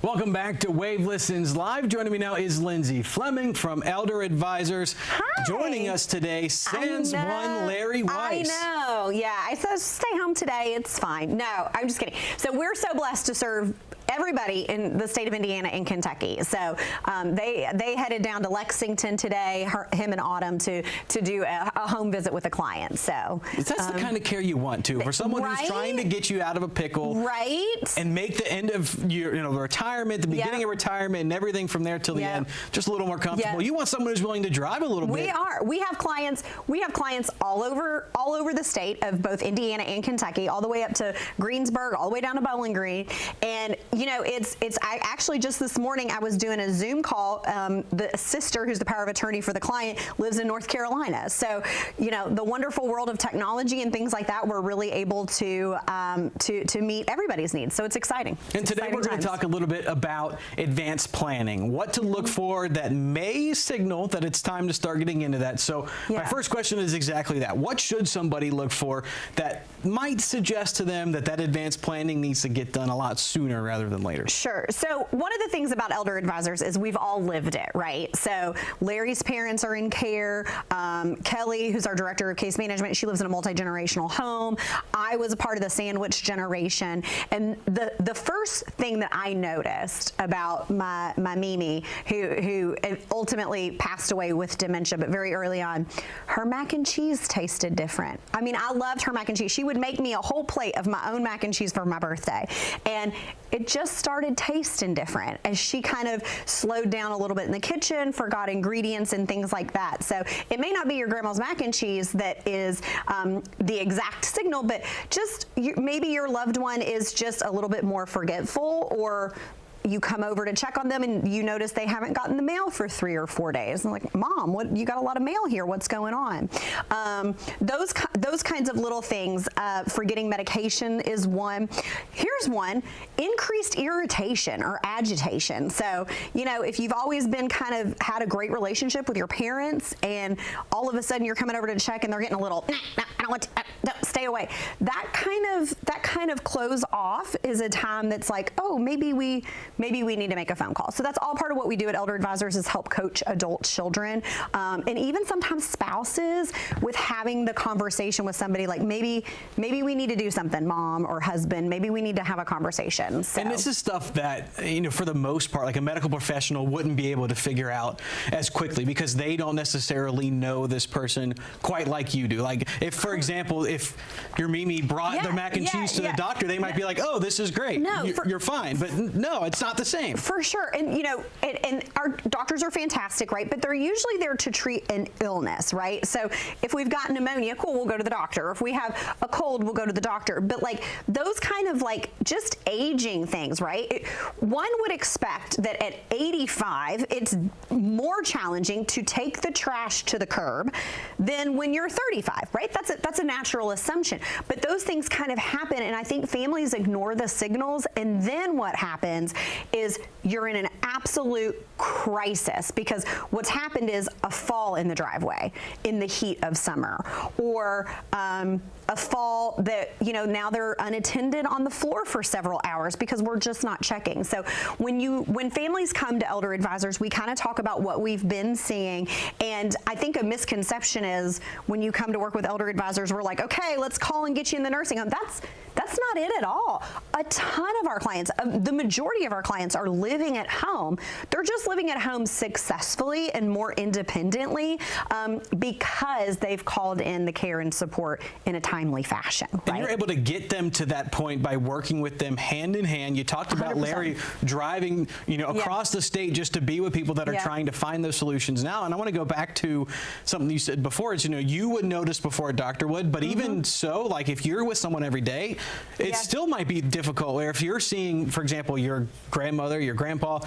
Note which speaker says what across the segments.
Speaker 1: Welcome back to Wave Listens Live. Joining me now is Lindsay Fleming from Elder Advisors.
Speaker 2: Hi.
Speaker 1: Joining us today, Sans One Larry Weiss.
Speaker 2: I know. Yeah, I said stay home today. It's fine. No, I'm just kidding. So we're so blessed to serve everybody in the state of Indiana and Kentucky. So they headed down to Lexington today, him and Autumn, to do a home visit with a client. So
Speaker 1: that's the kind of care you want to for someone who's trying to get you out of a pickle, and make the end of your retirement, the beginning of retirement, and everything from there till the end just a little more comfortable. You want someone who's willing to drive a little bit.
Speaker 2: We have clients. We have clients all over the state of both Indiana and Kentucky, all the way up to Greensburg, all the way down to Bowling Green, and I actually just this morning I was doing a Zoom call. The sister, who's the power of attorney for the client, lives in North Carolina. So, the wonderful world of technology and things like that, we're really able to meet everybody's needs. So it's exciting.
Speaker 1: And today we're going to talk a little bit about advanced planning, what to look for that may signal that it's time to start getting into that. So my first question is exactly that. What should somebody look for that might suggest to them that advanced planning needs to get done a lot sooner rather than later?
Speaker 2: Sure. So one of the things about Elder Advisors is we've all lived it, right? So Larry's parents are in care. Kelly, who's our director of case management, she lives in a multi-generational home. I was a part of the sandwich generation. And the first thing that I noticed about my Mimi, who ultimately passed away with dementia, but very early on, her mac and cheese tasted different. I mean, I loved her mac and cheese. She would make me a whole plate of my own mac and cheese for my birthday. And it just started tasting different as she kind of slowed down a little bit in the kitchen, forgot ingredients and things like that. So it may not be your grandma's mac and cheese that is the exact signal, but just maybe your loved one is just a little bit more forgetful, or you come over to check on them and you notice they haven't gotten the mail for 3 or 4 days. And like, Mom, you got a lot of mail here. What's going on? Those kinds of little things. Forgetting medication is one. Here's one: increased irritation or agitation. So, if you've always been kind of had a great relationship with your parents, and all of a sudden you're coming over to check and they're getting a little, I don't want to, no, stay away. That kind of close off is a time that's like, oh, maybe we need to make a phone call. So that's all part of what we do at Elder Advisors, is help coach adult children, and even sometimes spouses, with having the conversation with somebody like, maybe we need to do something, Mom or husband, maybe we need to have a conversation. So.
Speaker 1: And this is stuff that, for the most part, like a medical professional wouldn't be able to figure out as quickly, because they don't necessarily know this person quite like you do. Like, if, for example, if your Mimi brought the mac and cheese to the doctor, they might be like, oh, this is great.
Speaker 2: No,
Speaker 1: you're fine. But no, it's not the same.
Speaker 2: For sure. And, and our doctors are fantastic, right? But they're usually there to treat an illness, right? So if we've got pneumonia, cool, we'll go to the doctor. If we have a cold, we'll go to the doctor. But like those kind of like just aging things, right? One would expect that at 85, it's more challenging to take the trash to the curb than when you're 35, right? That's a natural assumption. But those things kind of happen, and I think families ignore the signals, and then what happens is you're in an absolute crisis, because what's happened is a fall in the driveway in the heat of summer, or a fall that, now they're unattended on the floor for several hours because we're just not checking. So when families come to Elder Advisors, we kind of talk about what we've been seeing. And I think a misconception is when you come to work with Elder Advisors, we're like, okay, let's call and get you in the nursing home. That's not it at all. A ton of our clients, the majority of our clients, are living at home. They're just living at home successfully and more independently because they've called in the care and support in a timely fashion. Right?
Speaker 1: And you're able to get them to that point by working with them hand in hand. You talked about 100%. Larry driving, across the state just to be with people that are trying to find those solutions now. And I want to go back to something you said before. Is you would notice before a doctor would, but even so, like if you're with someone every day, it still might be difficult. Where if you're seeing, for example, your grandmother, your grandpa,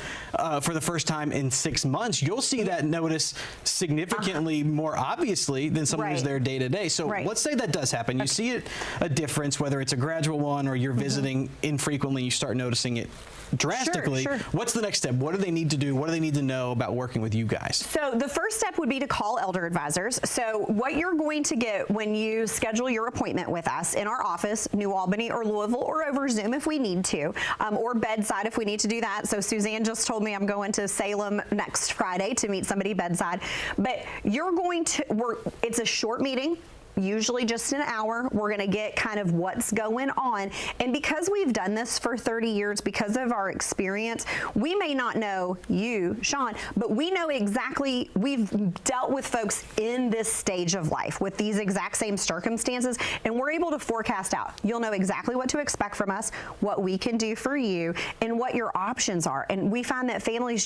Speaker 1: for the first time in 6 months, you'll see that notice significantly more obviously than someone who's there day to day. So let's say that does happen. You see a difference, whether it's a gradual one or you're visiting infrequently, you start noticing it drastically. Sure. What's the next step? What do they need to do? What do they need to know about working with you guys?
Speaker 2: So the first step would be to call Elder Advisors. So what you're going to get when you schedule your appointment with us in our office, New Albany or Louisville, or over Zoom if we need to, or bedside if we need to do that. So Suzanne just told me I'm going to Salem next Friday to meet somebody bedside. But it's a short meeting. Usually just an hour. We're going to get kind of what's going on. And because we've done this for 30 years, because of our experience, we may not know you, Sean, but we know exactly, we've dealt with folks in this stage of life with these exact same circumstances, and we're able to forecast out. You'll know exactly what to expect from us, what we can do for you, and what your options are. And we find that families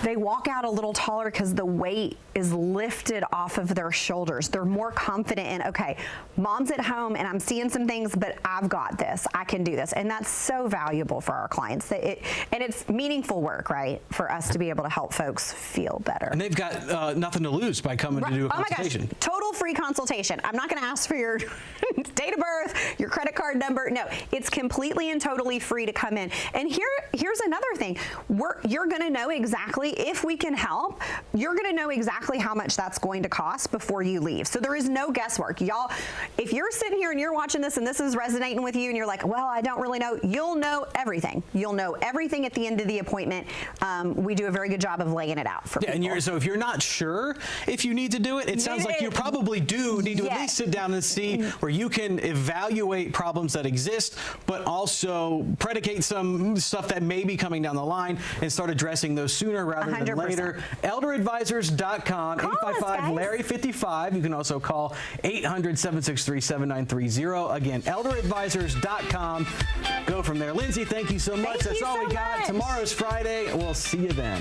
Speaker 2: they walk out a little taller because the weight is lifted off of their shoulders. They're more confident in, okay, mom's at home and I'm seeing some things, but I've got this. I can do this. And that's so valuable for our clients. And it's meaningful work, right, for us to be able to help folks feel better.
Speaker 1: And they've got nothing to lose by coming to do a consultation.
Speaker 2: Oh my gosh, total free consultation. I'm not going to ask for your date of birth, your credit card number. No, it's completely and totally free to come in. And here's another thing. You're going to know exactly, if we can help, you're going to know exactly how much that's going to cost before you leave. So there is no guesswork. Y'all, if you're sitting here and you're watching this and this is resonating with you and you're like, well, I don't really know, you'll know everything. You'll know everything at the end of the appointment. We do a very good job of laying it out for people.
Speaker 1: And so if you're not sure if you need to do it, it sounds like you probably do need to at least sit down and see where you can evaluate problems that exist, but also predicate some stuff that may be coming down the line and start addressing those sooner rather than
Speaker 2: 100%.
Speaker 1: later. Elderadvisors.com, 855-LARRY55. You can also call 800-763-7930. Again, elderadvisors.com. Go from there. Lindsay, thank you so much. That's all we got. Tomorrow's Friday. We'll see you then.